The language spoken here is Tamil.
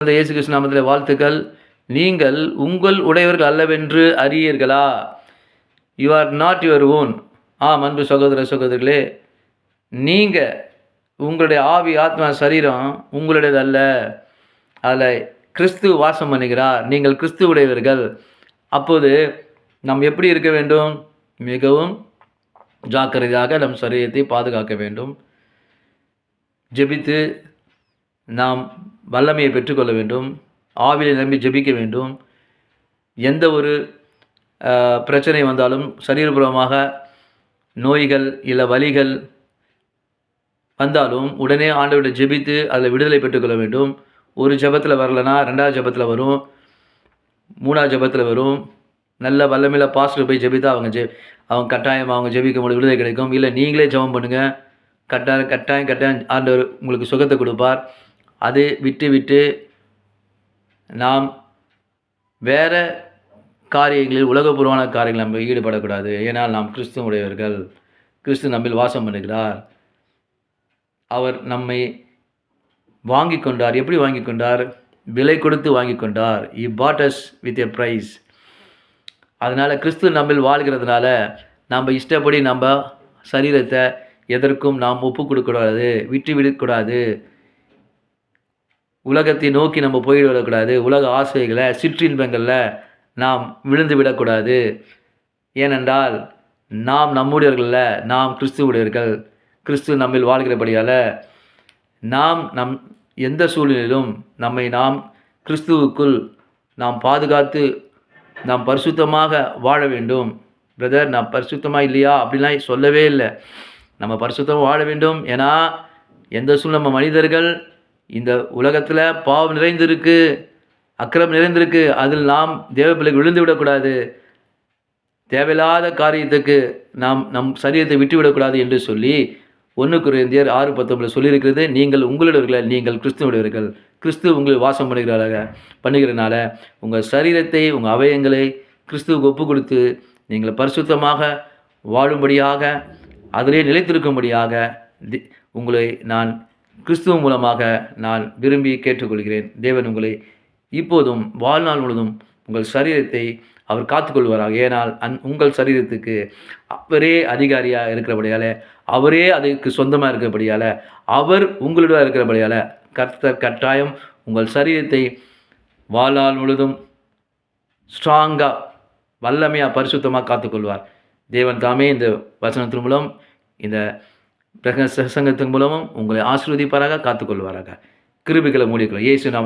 இயேசு கிறிஸ்து நாமத்திலே வாழ்த்துக்கள். நீங்கள் உங்கள் உடையவர்கள் அல்லவென்று அறியீர்களா? You are not your own. ஆம், அன்பு சகோதர சகோதரிகளே, நீங்க உங்களுடைய ஆவி, ஆத்மா, சரீரம் உங்களுடையது அல்ல. அதில் கிறிஸ்து வாசம் பண்ணுகிறார். நீங்கள் கிறிஸ்துவுடையவர்கள். அப்போது நாம் எப்படி இருக்க வேண்டும்? மிகவும் ஜாக்கிரதையாக நம் சரீரத்தை பாதுகாக்க வேண்டும். ஜெபித்து நாம் வல்லமையை பெற்றுக்கொள்ள வேண்டும். ஆவியை நம்பி ஜெபிக்க வேண்டும். எந்த ஒரு பிரச்சனை வந்தாலும், சரீரபூர்வமாக நோய்கள் இல்லை வலிகள் வந்தாலும் உடனே ஆண்டவரை ஜெபித்து அதில் விடுதலை பெற்றுக்கொள்ள வேண்டும். ஒரு ஜெபத்தில் வரலனா 2வது ஜெபத்தில் வரும், 3வது ஜெபத்தில் வரும். நல்ல வல்லமையில் பாஸ்டர் போய் ஜெபித்தா அவங்க கட்டாயம் அவங்க ஜெபிக்கும்போது விடுதலை கிடைக்கும். இல்லை நீங்களே ஜெபம் பண்ணுங்கள், கட்டாயம் ஆண்டவர் உங்களுக்கு சுகத்தை கொடுப்பார். அது விட்டு நாம் வேறு காரியங்களில், உலகபூர்வமான காரியங்கள் நம்ம ஈடுபடக்கூடாது. ஏன்னால் நாம் கிறிஸ்துவுடையவர்கள். கிறிஸ்து நம்மில் வாசம் பண்ணுகிறார். அவர் நம்மை வாங்கி கொண்டார். எப்படி வாங்கி கொண்டார்? விலை கொடுத்து வாங்கி கொண்டார். He bought us with a price. அதனால் கிறிஸ்து நம்மில் வாழ்கிறதுனால நம்ம இஷ்டப்படி நம்ம சரீரத்தை எதற்கும் நாம் ஒப்பு கொடுக்கக்கூடாது, விட்டு விடக்கூடாது. உலகத்தை நோக்கி நம்ம போய்விடக்கூடாது. உலக ஆசைகளை, சிற்றின்பங்களில் நாம் விழுந்து விடக்கூடாது. ஏனென்றால் நாம் நம்முடையவர்கள, நாம் கிறிஸ்துவுடையவர்கள். கிறிஸ்து நம்மில் வாழ்கிறபடியால் நம் எந்த சூழ்நிலையிலும் நாம் கிறிஸ்துவுக்குள் நாம் பாதுகாத்து நாம் பரிசுத்தமாக வாழ வேண்டும். பிரதர், நான் பரிசுத்தமாக இல்லையா அப்படிலாம் சொல்லவே இல்லை. நம்ம பரிசுத்தமாக வாழ வேண்டும். ஏன்னா எந்த சூழ்நிலை நம்ம மனிதர்கள் இந்த உலகத்தில் பாவம் நிறைந்திருக்கு, அக்கிரமம் நிறைந்திருக்கு. அதில் நாம் தேவ பிள்ளைக்கு விழுந்து விடக்கூடாது. தேவையில்லாத காரியத்துக்கு நம் சரீரத்தை விட்டுவிடக்கூடாது என்று சொல்லி 1 கொரிந்தியர் 6:19 சொல்லியிருக்கிறது. நீங்கள் உங்களுடையவர்கள், நீங்கள் கிறிஸ்துவுடையவர்கள். கிறிஸ்து உங்களை வாசம் பண்ணுகிறனால உங்கள் சரீரத்தை, உங்கள் அவயங்களை கிறிஸ்துவுக்கு ஒப்பு கொடுத்து நீங்கள் பரிசுத்தமாக வாழும்படியாக, அதிலே நிலைத்திருக்கும்படியாக உங்களை நான் கிறிஸ்துவ மூலமாக நான் விரும்பி கேட்டுக்கொள்கிறேன். தேவன் உங்களை இப்போதும் வாழ்நாள் முழுவதும் உங்கள் சரீரத்தை அவர் காத்துக்கொள்வாராக. ஏனால் உங்கள் சரீரத்துக்கு அவரே அதிகாரியாக இருக்கிறபடியால், அவரே அதுக்கு சொந்தமாக இருக்கிறபடியால், அவர் உங்களுடைய இருக்கிறபடியால் கர்த்தர் கட்டாயம் உங்கள் சரீரத்தை வாழ்நாள் முழுவதும் ஸ்ட்ராங்காக, வல்லமையாக, பரிசுத்தமாக காத்துக்கொள்வார். தேவன் தாமே இந்த வசனத்தின் மூலம், இந்த பிரசங்கத்தின் மூலமும் உங்களை ஆசீர்வதிப்பாராக, காத்துக்கொள்வாராக. கிருபைகளை மூடிக்கொள்ளும். இயேசு நாமத்தில்